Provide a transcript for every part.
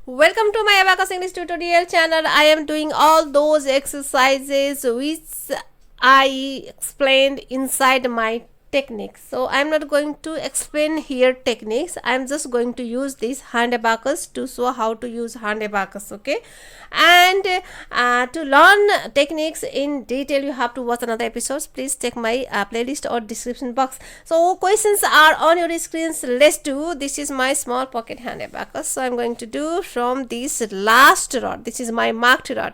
Welcome to my Abacus English tutorial channel. I am doing all those exercises which I explained inside my techniques. So I am not going to explain here techniques. I am just going to use this hand abacus to show how to use hand abacus. Okay, and to learn techniques in detail, you have to watch another episodes. Please check my playlist or description box. So questions are on your screens. Let's do. This is my small pocket hand abacus. So I'm going to do from this last rod. This is my marked rod.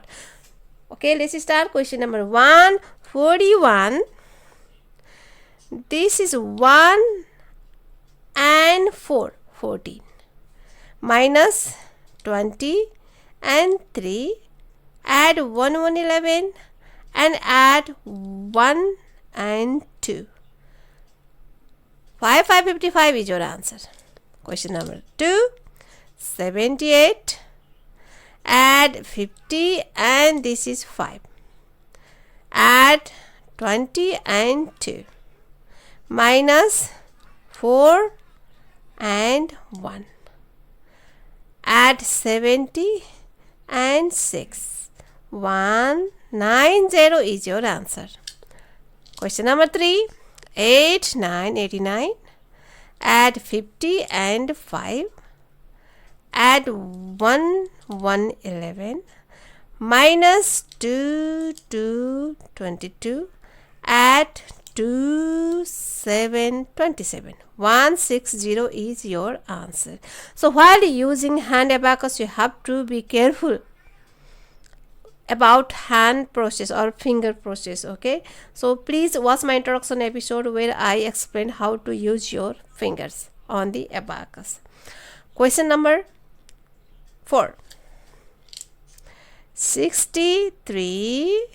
Okay, let's start. Question number 141. This is 1 and 4, 14, minus 20 and 3, add 1, 1, 11, and add 1 and 2. 5, 5, 55 is your answer. Question number 2, 78, add 50, and this is 5. Add 20 and 2. Minus 4 and 1. Add 70 and 6. 190 is your answer. Question number 3. 8, 9, 89. Add 50 and 5. Add 1, 1, 11. Minus 2, 2, 22. Add 2, 7, 27. 160 is your answer. So while using hand abacus, you have to be careful about hand process or finger process. Okay, so please watch my introduction episode where I explain how to use your fingers on the abacus. Question number 4. 63.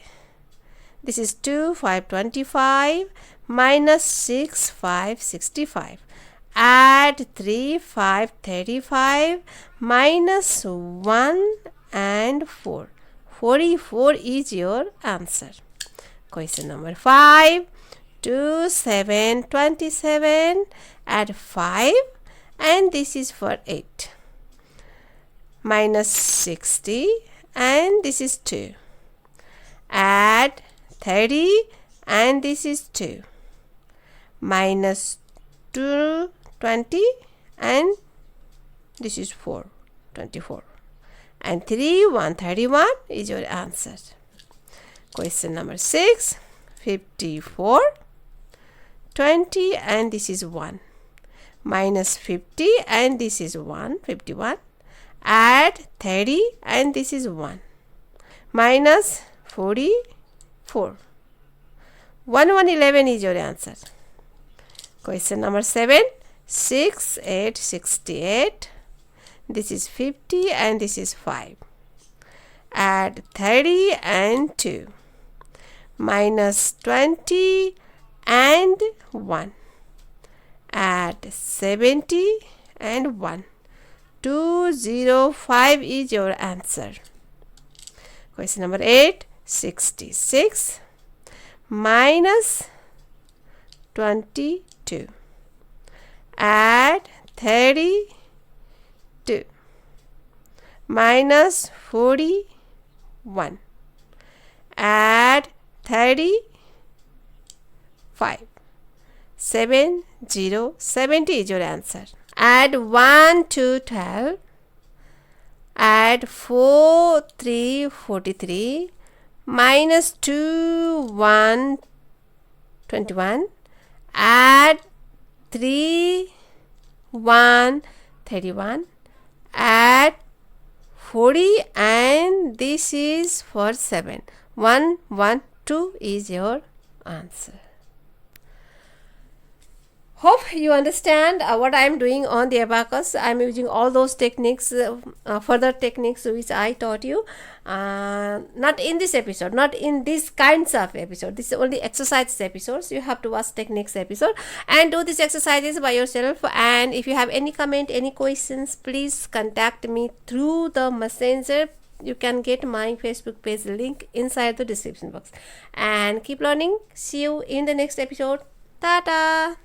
This is 2, 5, 25, minus 6, 5, 65. Add 3, 5, 35, minus 1 and 4. 44 is your answer. Question number 5. 2, 7, 27, add 5, and this is for 8. Minus 60, and this is 2. Add 30, and this is 2. Minus 2, 20, and this is 4, 24. And 3, 131 is your answer. Question number 6. 54, 20, and this is 1. Minus 50, and this is 1, 51. Add 30, and this is 1. Minus 44. 1, 1, 11 is your answer. Question number 7. 6, 8, 68. This is 50 and this is 5. Add 30 and 2. Minus 20 and 1. Add 70 and 1. 205 is your answer. Question number 8. 66 minus 22. Add 32. Minus 41. Add 35. 70 is your answer. Add 1 to 12. Add 4, 3, 43. Minus 2, 1, 21. Add 3, 1, 31. Add 40, and this is for 7. 1, 1, 2 is your answer. Hope you understand what I am doing on the abacus. I am using all those techniques, further techniques which I taught you. Not in this episode, not in these kinds of episode. This is only exercise episodes. You have to watch techniques episode and do these exercises by yourself. And if you have any comment, any questions, please contact me through the messenger. You can get my Facebook page link inside the description box. And keep learning. See you in the next episode. Tata.